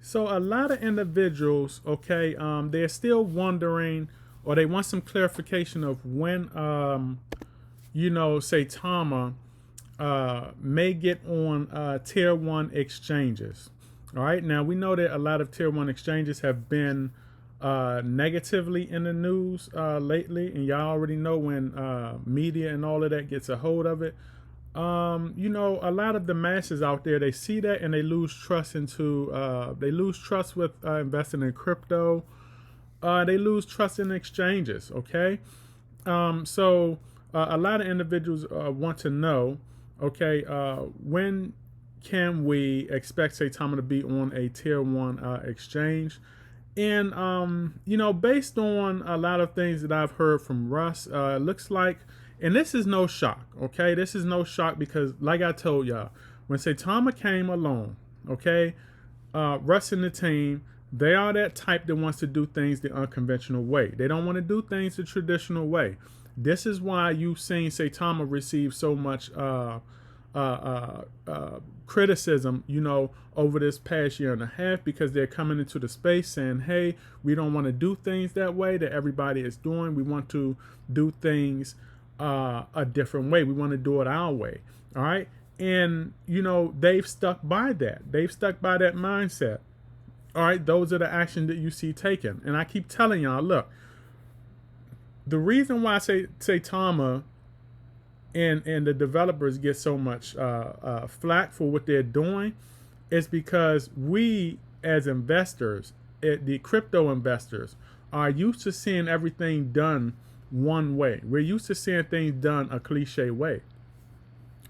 So a lot of individuals, okay, they're still wondering, or they want some clarification of when, Saitama may get on tier one exchanges. All right, now we know that a lot of tier one exchanges have been negatively in the news lately, and y'all already know when media and all of that gets a hold of it. A lot of the masses out there, they see that and they lose trust they lose trust with investing in crypto. They lose trust in exchanges. Okay, so a lot of individuals want to know, okay, when can we expect Saitama to be on a tier one exchange? And based on a lot of things that I've heard from Russ, it looks like, and this is no shock, okay? This is no shock because, like I told y'all, when Saitama came along, okay, Russ and the team, they are that type that wants to do things the unconventional way. They don't want to do things the traditional way. This is why you've seen Saitama receive so much criticism, over this past year and a half, because they're coming into the space saying, hey, we don't want to do things that way that everybody is doing. We want to do things a different way. We want to do it our way. All right. And, they've stuck by that. They've stuck by that mindset. All right. Those are the actions that you see taken. And I keep telling y'all, look, the reason why Saitama and the developers get so much flack for what they're doing is because we, as investors, the crypto investors, are used to seeing everything done one way. We're used to seeing things done a cliche way.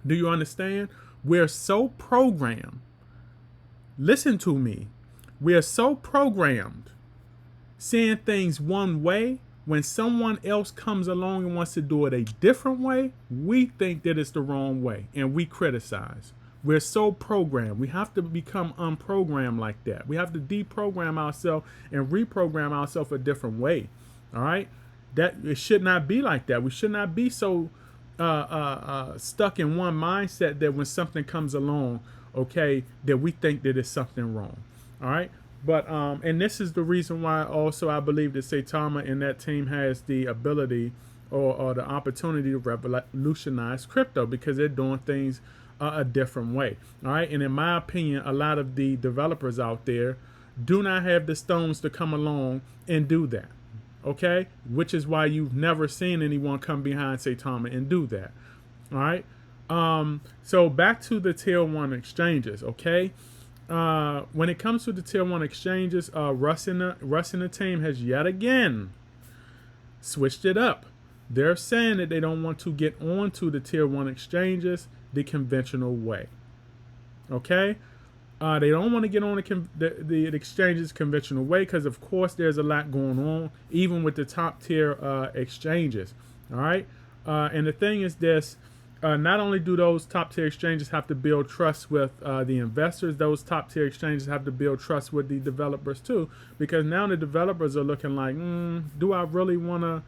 Do you understand? We're so programmed. Listen to me. We're so programmed seeing things one way. When someone else comes along and wants to do it a different way, we think that it's the wrong way and we criticize. We're so programmed. We have to become unprogrammed like that. We have to deprogram ourselves and reprogram ourselves a different way. All right? That it should not be like that. We should not be so stuck in one mindset that when something comes along, okay, that we think that it's something wrong. All right? But and this is the reason why also I believe that Saitama and that team has the ability or the opportunity to revolutionize crypto, because they're doing things a different way. All right. And in my opinion, a lot of the developers out there do not have the stones to come along and do that. Okay. Which is why you've never seen anyone come behind Saitama and do that. All right. So back to the tier one exchanges. Okay. When it comes to the tier one exchanges, Russ and the team has yet again switched it up. They're saying that they don't want to get onto the tier one exchanges the conventional way. Okay, they don't want to get on the exchanges conventional way because, of course, there's a lot going on, even with the top tier exchanges. All right, and the thing is this. Not only do those top tier exchanges have to build trust with the investors, those top tier exchanges have to build trust with the developers too, because now the developers are looking like, do I really want to,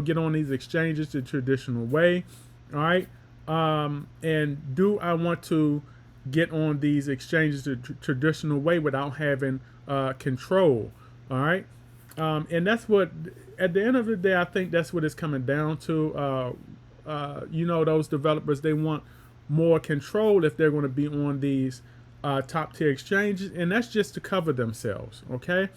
get on these exchanges the traditional way? All right. And do I want to get on these exchanges the traditional way without having control? All right. And that's what, at the end of the day, I think that's what it's coming down to. Those developers, they want more control if they're going to be on these top tier exchanges, and that's just to cover themselves. Okay,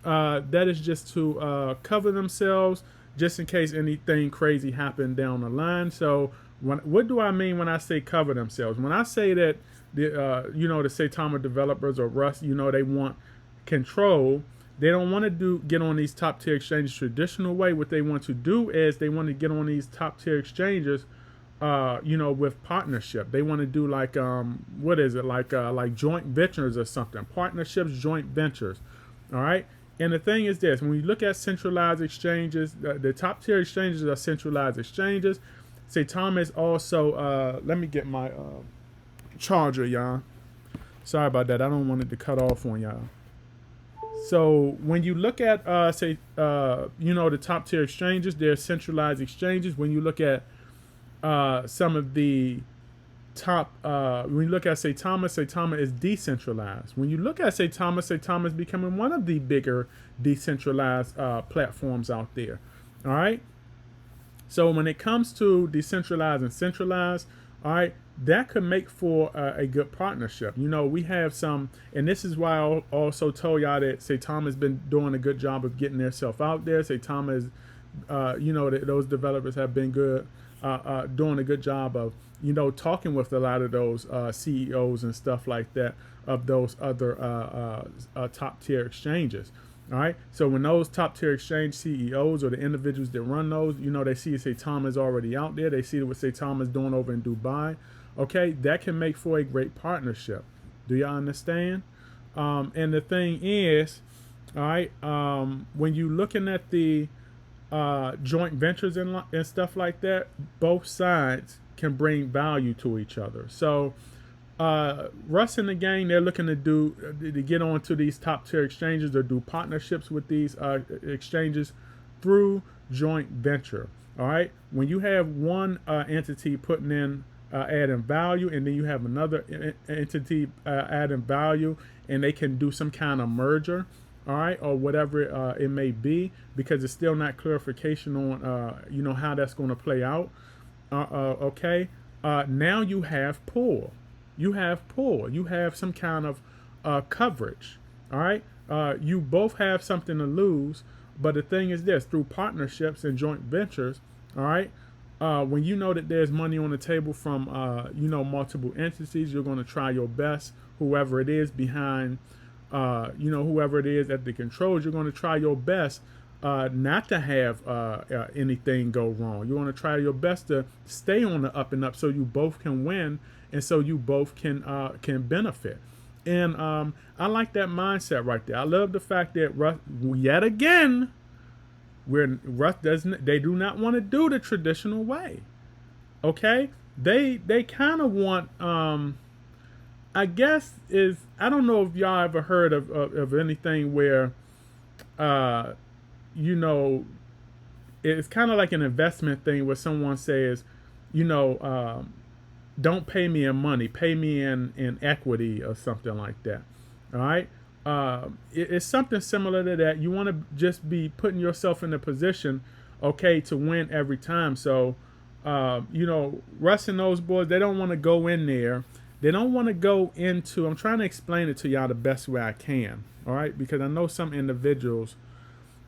that is just to cover themselves, just in case anything crazy happened down the line. So, what do I mean when I say cover themselves? When I say that the Saitama developers or Rust, they want control. They don't want to get on these top tier exchanges traditional way. What they want to do is they want to get on these top tier exchanges, with partnership. They want to do like like joint ventures or something, partnerships, joint ventures. All right. And the thing is this: when you look at centralized exchanges, the top tier exchanges are centralized exchanges. Saitama is also. Let me get my charger, y'all. Sorry about that. I don't want it to cut off on y'all. So when you look at, the top tier exchanges, they're centralized exchanges. When you look at some of the when you look at Saitama is decentralized. When you look at Saitama is becoming one of the bigger decentralized platforms out there. All right. So when it comes to decentralized and centralized, all right, that could make for a good partnership. You know, we have some, and this is why I also told y'all that Saitama has been doing a good job of getting themselves out there. Saitama is, you know, those developers have been good, doing a good job of, you know, talking with a lot of those CEOs and stuff like that of those other top tier exchanges. All right. So when those top tier exchange CEOs or the individuals that run those, you know, they see Saitama is already out there. They see what Saitama is doing over in Dubai. Okay, that can make for a great partnership. Do y'all understand? And the thing is, all right, when you looking at the joint ventures and stuff like that, both sides can bring value to each other. So Russ and the gang, they're looking to get onto these top tier exchanges or do partnerships with these exchanges through joint venture. All right, when you have one entity putting in adding value, and then you have another entity adding value, and they can do some kind of merger, all right, or whatever it may be, because it's still not clarification on you know, how that's going to play out. Okay, now you have pull. You have some kind of coverage. All right. You both have something to lose. But the thing is this, through partnerships and joint ventures, all right, when you know that there's money on the table from, you know, multiple entities, you're going to try your best, whoever it is behind, you know, whoever it is at the controls, you're going to try your best not to have anything go wrong. You're going to try your best to stay on the up and up so you both can win and so you both can benefit. And I like that mindset right there. I love the fact that Russ, yet again, where Russ they do not want to do the traditional way. Okay, they kind of want, I guess I don't know if y'all ever heard of anything where, you know, it's kind of like an investment thing where someone says, you know, don't pay me in money, pay me in equity or something like that. All right. It's something similar to that. You want to just be putting yourself in a position, okay, to win every time. So, you know, Russ and those boys, they don't want to go in there. They don't want to go into, I'm trying to explain it to y'all the best way I can. All right. Because I know some individuals,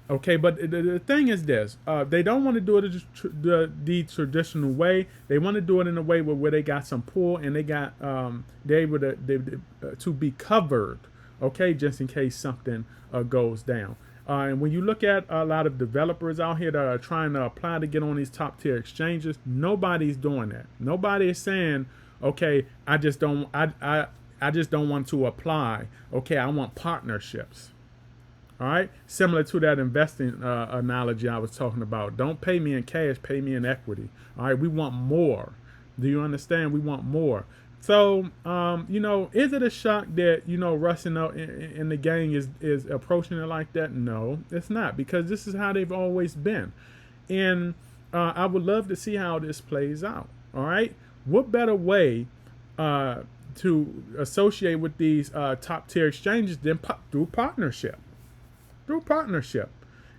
okay, but the thing is this: they don't want to do it the traditional way. They want to do it in a way where they got some pull and they got they able to be covered, okay, just in case something goes down. And when you look at a lot of developers out here that are trying to apply to get on these top tier exchanges, nobody's doing that. Nobody is saying, okay, I just don't want to apply. Okay, I want partnerships. All right, similar to that investing analogy I was talking about. Don't pay me in cash, pay me in equity. All right, we want more. Do you understand? We want more. So, you know, is it a shock that, you know, Russ and the gang is approaching it like that? No, it's not, because this is how they've always been. And I would love to see how this plays out. All right, what better way to associate with these top tier exchanges than through partnership? Through partnership.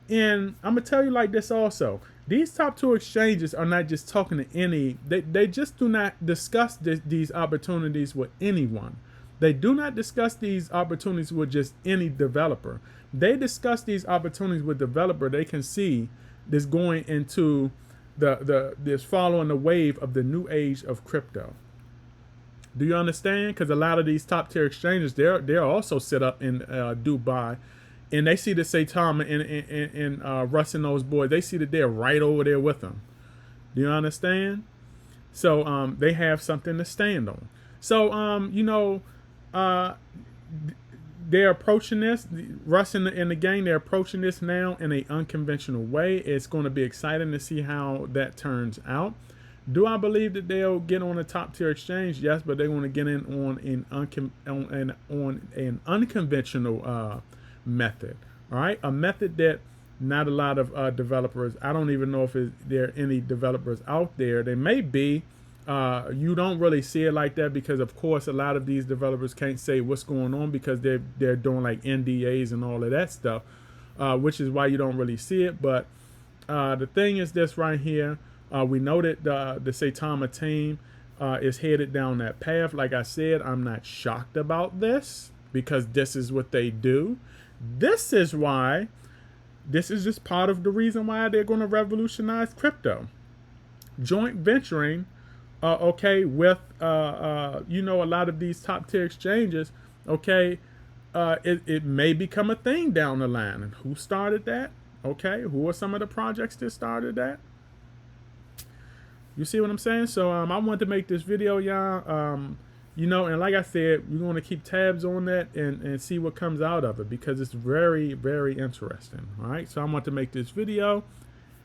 And I'm gonna tell you like this also, these top two exchanges are not just talking to any, they just do not discuss these opportunities with anyone. They do not discuss these opportunities with just any developer. They discuss these opportunities with developer they can see this going into this following the wave of the new age of crypto. Do you understand? Because a lot of these top tier exchanges, they're also set up in Dubai. And they see the Saitama and Russ and those boys. They see that they're right over there with them. Do you understand? So they have something to stand on. So, you know, they're approaching this. Russ and the gang, they're approaching this now in an unconventional way. It's going to be exciting to see how that turns out. Do I believe that they'll get on a top tier exchange? Yes, but they want to get in on an unconventional method. All right, a method that not a lot of developers, I don't even know if there are any developers out there. There may be, You don't really see it like that because, of course, a lot of these developers can't say what's going on because they're doing like NDAs and all of that stuff, which is why you don't really see it. But the thing is this right here. We know that the Saitama team is headed down that path. Like I said, I'm not shocked about this because this is what they do. This is why. This is just part of the reason why they're going to revolutionize crypto. Joint venturing, okay, with you know, a lot of these top tier exchanges, okay, it may become a thing down the line. And who started that? Okay, who are some of the projects that started that? You see what I'm saying? So I wanted to make this video, y'all. You know, and like I said, we're going to keep tabs on that and see what comes out of it because it's very, very interesting. All right, so I want to make this video.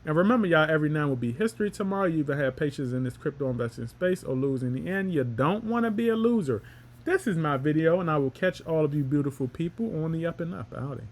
And remember, y'all, every now will be history tomorrow. You either have patience in this crypto investing space or lose in the end. You don't want to be a loser. This is my video, and I will catch all of you beautiful people on the up and up. Howdy.